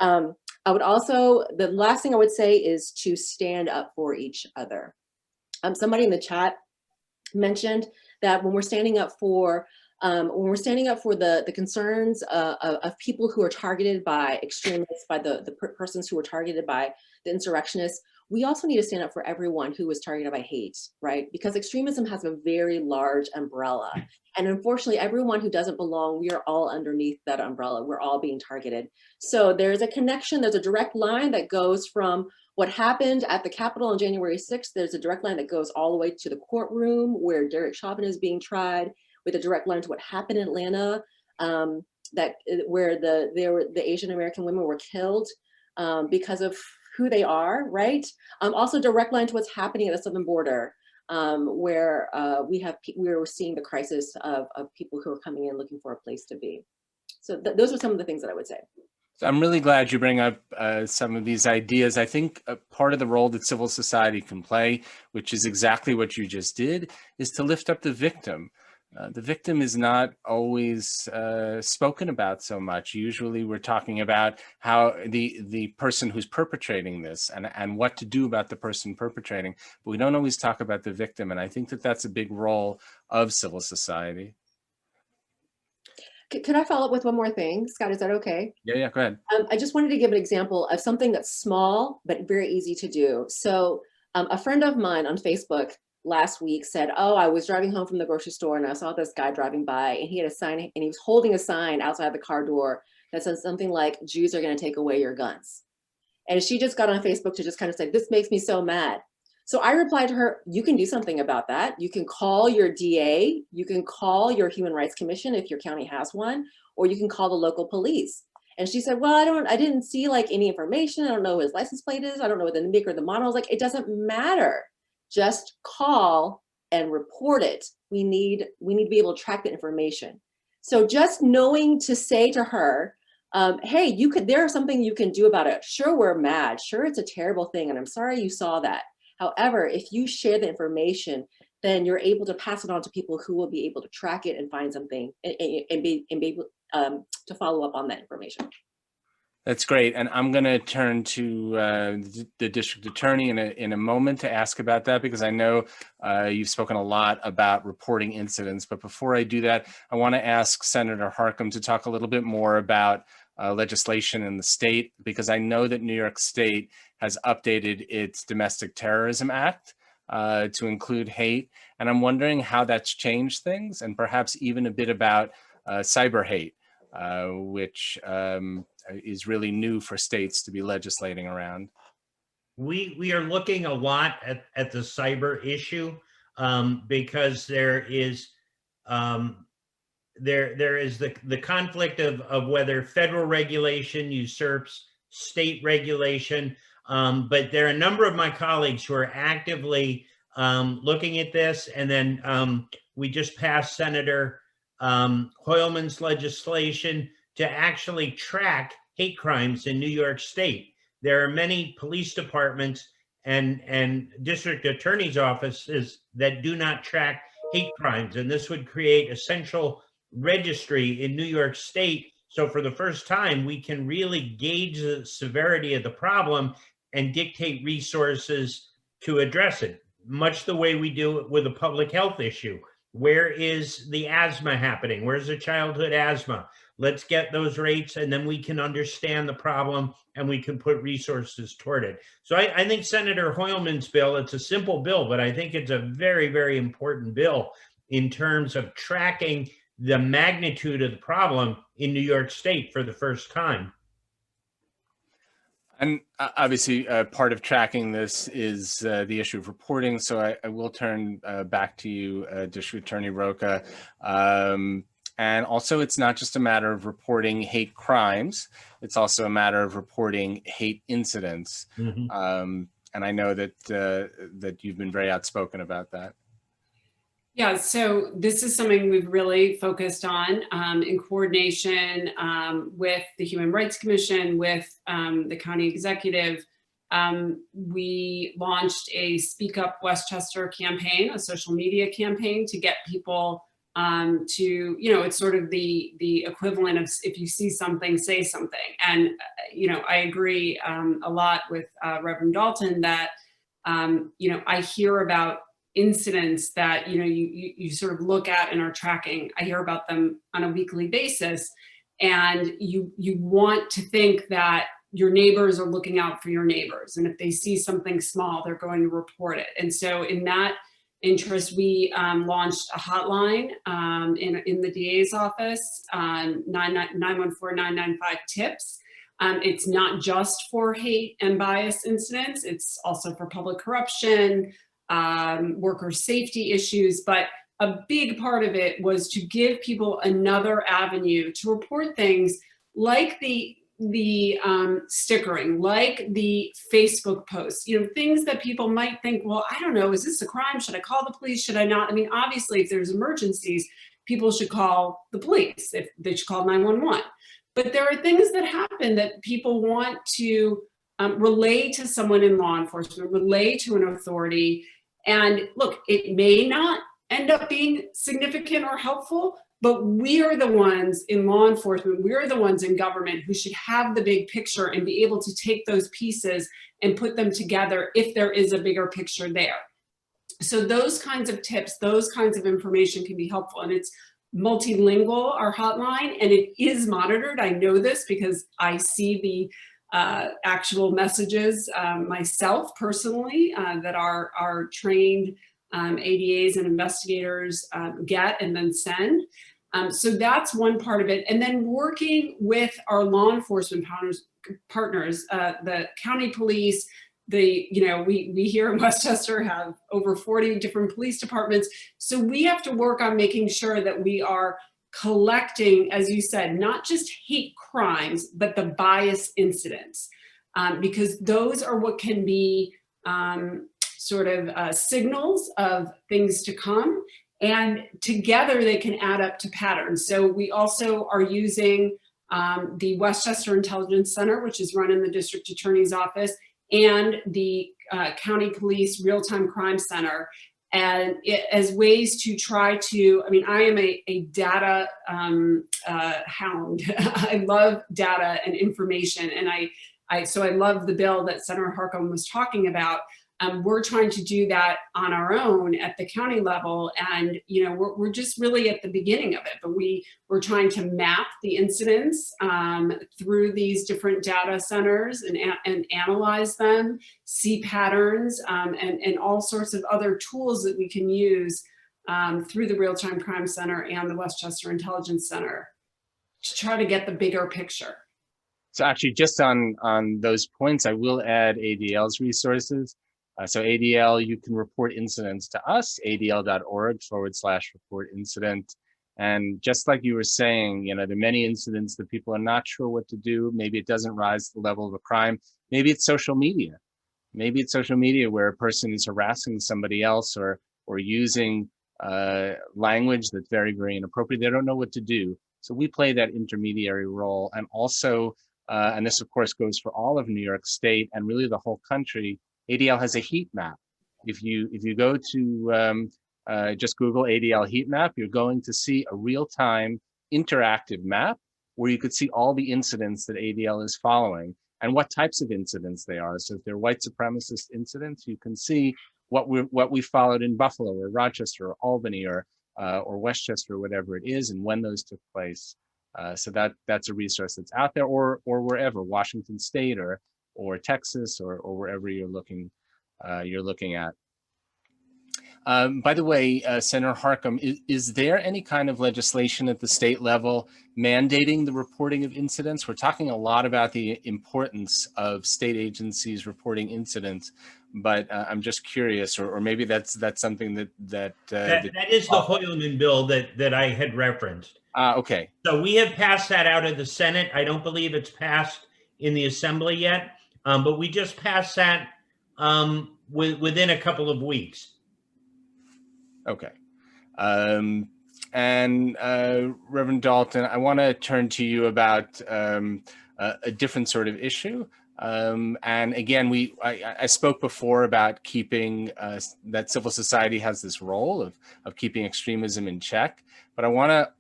I would also, the last thing I would say is to stand up for each other. Somebody in the chat mentioned that when we're standing up for the concerns of people who are targeted by extremists, by the persons who are targeted by the insurrectionists, we also need to stand up for everyone who is targeted by hate, right? Because extremism has a very large umbrella. And unfortunately, everyone who doesn't belong, we are all underneath that umbrella. We're all being targeted. So there's a connection, there's a direct line that goes from what happened at the Capitol on January 6th. There's a direct line that goes all the way to the courtroom where Derek Chauvin is being tried, with a direct line to what happened in Atlanta, where the Asian American women were killed because of who they are, right? Also direct line to what's happening at the southern border, where we're seeing the crisis of people who are coming in looking for a place to be. So those are some of the things that I would say. So I'm really glad you bring up some of these ideas. I think part of the role that civil society can play, which is exactly what you just did, is to lift up the victim. The victim is not always spoken about so much. Usually we're talking about how the person who's perpetrating this and what to do about the person perpetrating, but we don't always talk about the victim. And I think that that's a big role of civil society. Could I follow up with one more thing? Scott, is that okay? Yeah, go ahead. I just wanted to give an example of something that's small, but very easy to do. So a friend of mine on Facebook last week said, oh, I was driving home from the grocery store and I saw this guy driving by and he had a sign and he was holding a sign outside the car door that says something like, Jews are going to take away your guns. And she just got on Facebook to just kind of say, this makes me so mad. So I replied to her, you can do something about that. You can call your DA, you can call your Human Rights Commission if your county has one, or you can call the local police. And she said, well, I didn't see like any information. I don't know what his license plate is. I don't know what the make or the model is. Like, it doesn't matter. Just call and report it. We need to be able to track the information. So just knowing to say to her, hey, there's something you can do about it. Sure, we're mad. Sure, it's a terrible thing. And I'm sorry you saw that. However, if you share the information, then you're able to pass it on to people who will be able to track it and find something and be able to follow up on that information. That's great. And I'm going to turn to the district attorney in a moment to ask about that, because I know you've spoken a lot about reporting incidents. But before I do that, I want to ask Senator Harckham to talk a little bit more about legislation in the state, because I know that New York State has updated its Domestic Terrorism Act to include hate. And I'm wondering how that's changed things, and perhaps even a bit about cyber hate, which is really new for states to be legislating around. We are looking a lot at the cyber issue because there is the conflict of whether federal regulation usurps state regulation. But there are a number of my colleagues who are actively looking at this. And then we just passed Senator Hoylman's legislation to actually track hate crimes in New York State. There are many police departments and district attorney's offices that do not track hate crimes. And this would create a central registry in New York State. So for the first time, we can really gauge the severity of the problem and dictate resources to address it, much the way we do it with a public health issue. Where is the asthma happening? Where's the childhood asthma? Let's get those rates, and then we can understand the problem and we can put resources toward it. So I think Senator Hoylman's bill, it's a simple bill, but I think it's a very, very important bill in terms of tracking the magnitude of the problem in New York State for the first time. And obviously, part of tracking this is the issue of reporting. So I will turn back to you, District Attorney Rocah. And also, it's not just a matter of reporting hate crimes. It's also a matter of reporting hate incidents. Mm-hmm. And I know that that you've been very outspoken about that. Yeah, so this is something we've really focused on in coordination with the Human Rights Commission, with the county executive. We launched a Speak Up Westchester campaign, a social media campaign, to get people to, it's sort of the equivalent of, if you see something, say something. And, I agree a lot with Reverend Dalton that, I hear about incidents that, you sort of look at and are tracking. I hear about them on a weekly basis, and you want to think that your neighbors are looking out for your neighbors. And if they see something small, they're going to report it. And so in that interest, we launched a hotline in the DA's office, 914-995-TIPS. It's not just for hate and bias incidents. It's also for public corruption, worker safety issues. But a big part of it was to give people another avenue to report things like the stickering, like the Facebook posts, things that people might think, well, I don't know, is this a crime? Should I call the police? Should I not? I mean, obviously, if there's emergencies, people should call the police. If they should call 911. But there are things that happen that people want to relay to someone in law enforcement, relay to an authority. And look, it may not end up being significant or helpful, but we are the ones in law enforcement, we are the ones in government who should have the big picture and be able to take those pieces and put them together if there is a bigger picture there. So those kinds of tips, those kinds of information can be helpful. And it's multilingual, our hotline, and it is monitored. I know this because I see the actual messages myself personally that our trained ADAs and investigators get and then send. So that's one part of it. And then working with our law enforcement partners, the county police, we here in Westchester have over 40 different police departments. So we have to work on making sure that we are collecting, as you said, not just hate crimes, but the bias incidents, because those are what can be signals of things to come, and together they can add up to patterns. So we also are using the Westchester Intelligence Center, which is run in the district attorney's office, and the county police real-time crime center. and as ways to try to, I mean, I am a data hound. I love data and information, and so I love the bill that Senator Harckham was talking about. We're trying to do that on our own at the county level, and we're just really at the beginning of it. But we're trying to map the incidents through these different data centers and analyze them, see patterns, and all sorts of other tools that we can use through the Real-Time Crime Center and the Westchester Intelligence Center to try to get the bigger picture. So actually, just on those points, I will add ADL's resources. So ADL, you can report incidents to us, adl.org/report incident. And just like you were saying, there are many incidents that people are not sure what to do. Maybe it doesn't rise to the level of a crime. Maybe it's social media. Maybe it's social media where a person is harassing somebody else or using language that's very, very inappropriate. They don't know what to do. So we play that intermediary role. And also, and this of course goes for all of New York State and really the whole country, ADL has a heat map. If you go to just Google ADL heat map, you're going to see a real-time interactive map where you could see all the incidents that ADL is following and what types of incidents they are. So if they're white supremacist incidents, you can see what we followed in Buffalo or Rochester or Albany or Westchester or whatever it is and when those took place. So that's a resource that's out there, or wherever, Washington State or Texas or wherever you're looking at. By the way, Senator Harckham, is there any kind of legislation at the state level mandating the reporting of incidents? We're talking a lot about the importance of state agencies reporting incidents, but I'm just curious, or maybe that's something that is the Hoyland Bill that I had referenced. Okay. So we have passed that out of the Senate. I don't believe it's passed in the Assembly yet. But we just passed that within a couple of weeks. Okay. And Reverend Dalton, I want to turn to you about a different sort of issue. And again, I spoke before about keeping that civil society has this role of keeping extremism in check. But I want to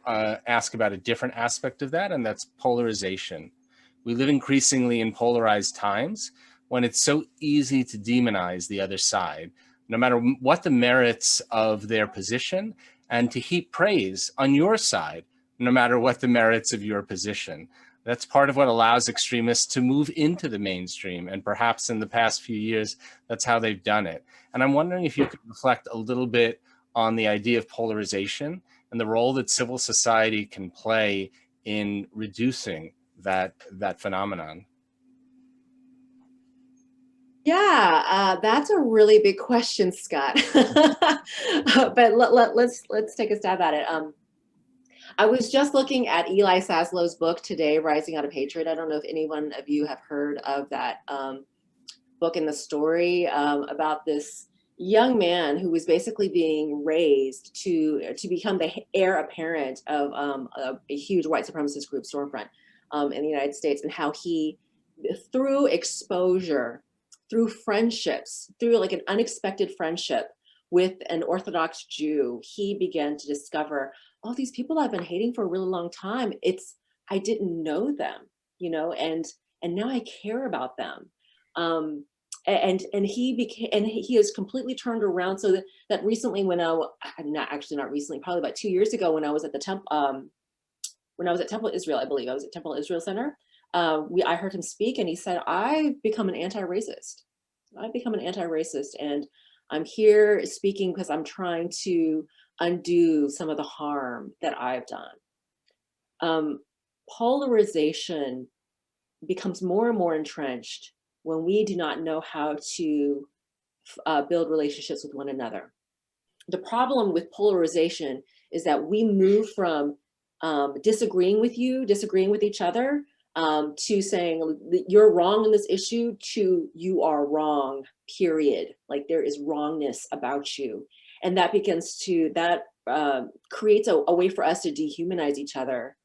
ask about a different aspect of that, and that's polarization. We live increasingly in polarized times when it's so easy to demonize the other side, no matter what the merits of their position, and to heap praise on your side, no matter what the merits of your position. That's part of what allows extremists to move into the mainstream. And perhaps in the past few years, that's how they've done it. And I'm wondering if you could reflect a little bit on the idea of polarization and the role that civil society can play in reducing that phenomenon. Yeah, that's a really big question, Scott. But let's take a stab at it. I was just looking at Eli Saslow's book today, Rising Out of Hatred. I don't know if anyone of you have heard of that book and the story about this young man who was basically being raised to become the heir apparent of a huge white supremacist group storefront in the United States, and how he, through exposure, through friendships, through like an unexpected friendship with an Orthodox Jew, he began to discover, oh, these people I've been hating for a really long time, I didn't know them, and now I care about them. And he has completely turned around, so that recently not recently, probably about 2 years ago, when I was at the Temple Israel, I believe I was at Temple Israel Center. I heard him speak, and he said, I've become an anti-racist. And I'm here speaking because I'm trying to undo some of the harm that I've done. Polarization becomes more and more entrenched when we do not know how to build relationships with one another. The problem with polarization is that we move from disagreeing with each other, to saying you're wrong in this issue, to you are wrong, period. Like there is wrongness about you. And that creates a way for us to dehumanize each other,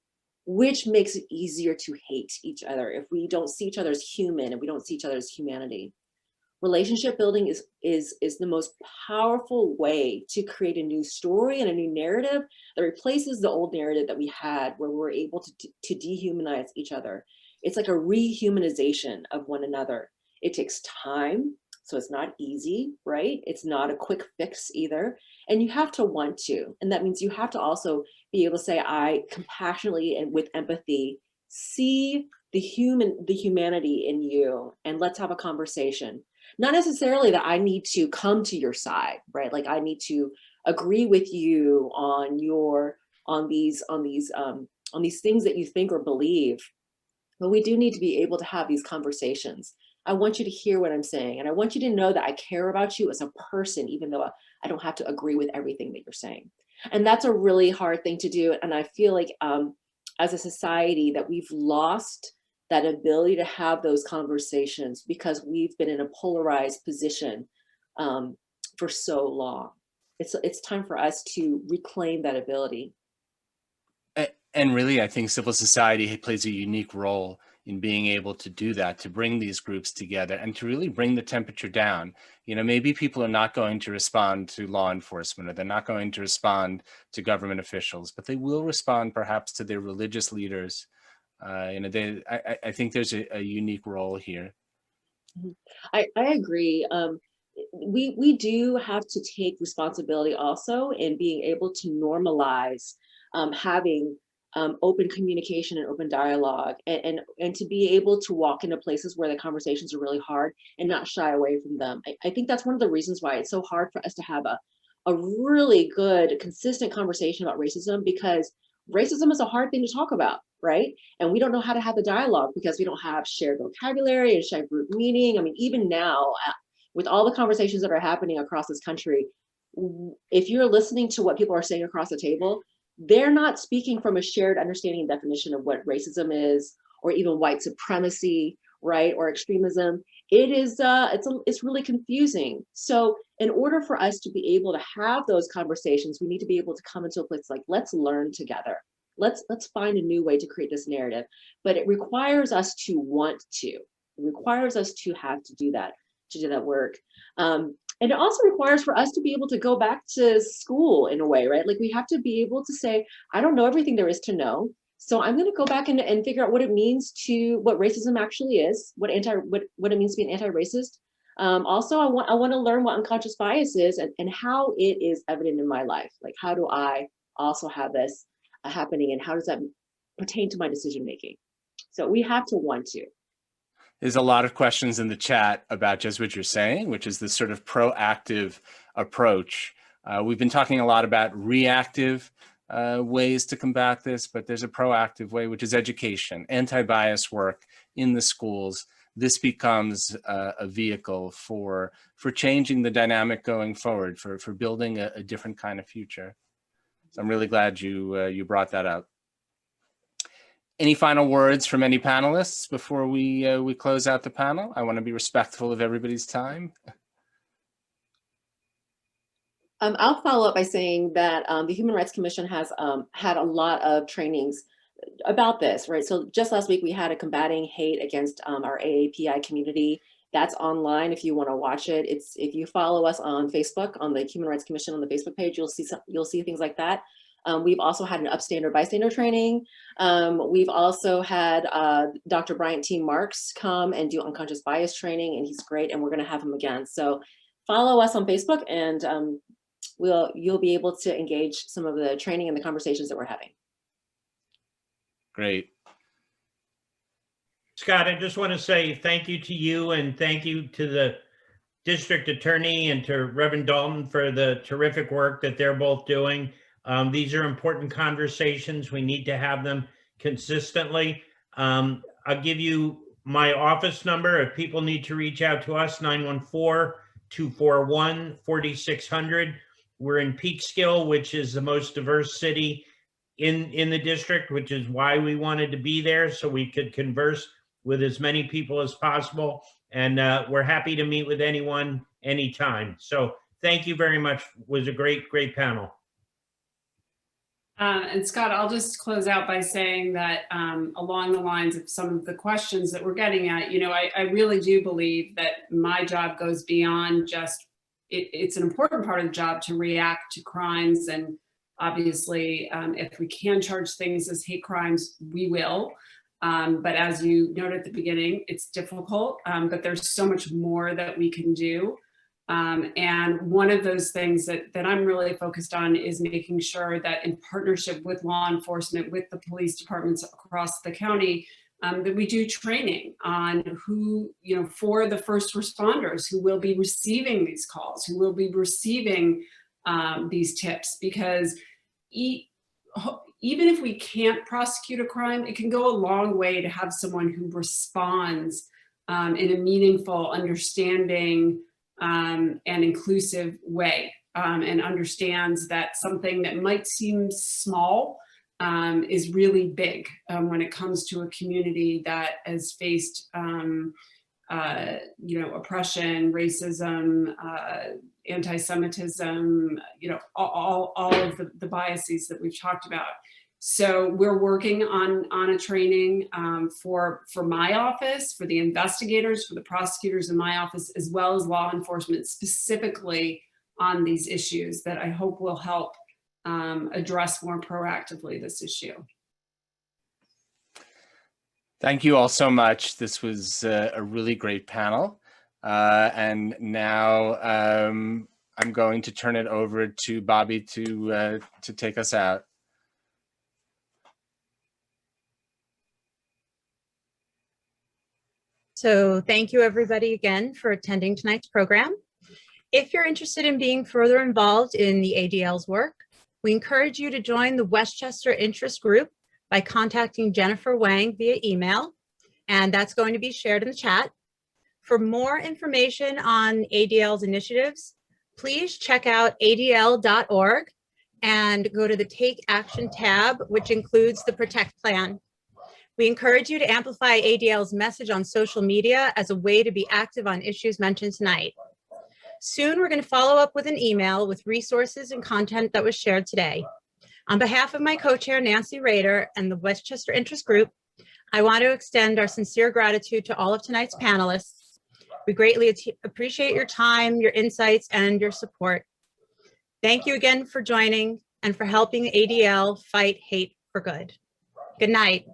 which makes it easier to hate each other if we don't see each other as human and we don't see each other as humanity. Relationship building is the most powerful way to create a new story and a new narrative that replaces the old narrative that we had, where we're able to dehumanize each other. It's like a rehumanization of one another. It takes time, so it's not easy, right? It's not a quick fix either. And you have to want to, and that means you have to also be able to say, I compassionately and with empathy see the humanity in you, and let's have a conversation. Not necessarily that I need to come to your side, right? Like I need to agree with you on these things that you think or believe, but we do need to be able to have these conversations. I want you to hear what I'm saying, and I want you to know that I care about you as a person, even though I don't have to agree with everything that you're saying. And that's a really hard thing to do. And I feel like as a society that we've lost that ability to have those conversations because we've been in a polarized position for so long. It's time for us to reclaim that ability. And really, I think civil society plays a unique role in being able to do that, to bring these groups together and to really bring the temperature down. You know, maybe people are not going to respond to law enforcement, or they're not going to respond to government officials, but they will respond perhaps to their religious leaders. I think there's a unique role here. I agree. We do have to take responsibility also in being able to normalize having open communication and open dialogue, and to be able to walk into places where the conversations are really hard and not shy away from them. I think that's one of the reasons why it's so hard for us to have a really good, consistent conversation about racism, because racism is a hard thing to talk about, right? And we don't know how to have the dialogue because we don't have shared vocabulary and shared group meaning. I mean, even now, with all the conversations that are happening across this country, if you're listening to what people are saying across the table, they're not speaking from a shared understanding and definition of what racism is, or even white supremacy, right? Or extremism. It's really confusing. So in order for us to be able to have those conversations, we need to be able to come into a place like, let's learn together. Let's find a new way to create this narrative. But it requires us to want to. It requires us to have to do that work. And it also requires for us to be able to go back to school in a way, right? Like we have to be able to say, I don't know everything there is to know. So I'm going to go back and figure out what it means what racism actually is, what it means to be an anti-racist. Also, I want to learn what unconscious bias is and how it is evident in my life. Like, how do I also have this happening, and how does that pertain to my decision making? So we have to want to. There's a lot of questions in the chat about just what you're saying, which is this sort of proactive approach. We've been talking a lot about reactive ways to combat this, but there's a proactive way, which is education, anti-bias work in the schools. This becomes a vehicle for changing the dynamic going forward, for building a different kind of future. So I'm really glad you brought that up. Any final words from any panelists before we close out the panel? I want to be respectful of everybody's time. I'll follow up by saying that the Human Rights Commission has had a lot of trainings about this, right? So just last week we had a Combating Hate Against Our AAPI Community. That's online if you want to watch it. If you follow us on Facebook, on the Human Rights Commission on the Facebook page, you'll see things like that. We've also had an upstander bystander training. We've also had Dr. Bryant T. Marks come and do unconscious bias training, and he's great, and we're going to have him again. So follow us on Facebook, and you'll be able to engage some of the training and the conversations that we're having. Great. Scott, I just want to say thank you to you, and thank you to the district attorney and to Reverend Dalton for the terrific work that they're both doing. These are important conversations. We need to have them consistently. I'll give you my office number if people need to reach out to us, 914-241-4600. We're in Peekskill, which is the most diverse city in the district, which is why we wanted to be there, so we could converse with as many people as possible. And we're happy to meet with anyone, anytime. So thank you very much. It was a great, great panel. And Scott, I'll just close out by saying that along the lines of some of the questions that we're getting at, I really do believe that my job goes beyond just, it's an important part of the job to react to crimes. And obviously, if we can charge things as hate crimes, we will. But as you noted at the beginning, it's difficult, but there's so much more that we can do. And one of those things that I'm really focused on is making sure that in partnership with law enforcement, with the police departments across the county, that we do training on who, for the first responders who will be receiving these calls, who will be receiving these tips, because even if we can't prosecute a crime, it can go a long way to have someone who responds in a meaningful, understanding, and inclusive way, and understands that something that might seem small is really big when it comes to a community that has faced oppression, racism, anti-Semitism, all of the biases that we've talked about. So we're working on a training for my office, for the investigators, for the prosecutors in my office, as well as law enforcement, specifically on these issues that I hope will help address more proactively this issue. Thank you all so much. This was a really great panel. And now I'm going to turn it over to Bobby to take us out. So thank you everybody again for attending tonight's program. If you're interested in being further involved in the ADL's work, we encourage you to join the Westchester Interest Group by contacting Jennifer Wang via email, and that's going to be shared in the chat. For more information on ADL's initiatives, please check out adl.org and go to the Take Action tab, which includes the Protect Plan. We encourage you to amplify ADL's message on social media as a way to be active on issues mentioned tonight. Soon, we're going to follow up with an email with resources and content that was shared today. On behalf of my co-chair, Nancy Rader, and the Westchester Interest Group, I want to extend our sincere gratitude to all of tonight's panelists. We greatly appreciate your time, your insights, and your support. Thank you again for joining and for helping ADL fight hate for good. Good night.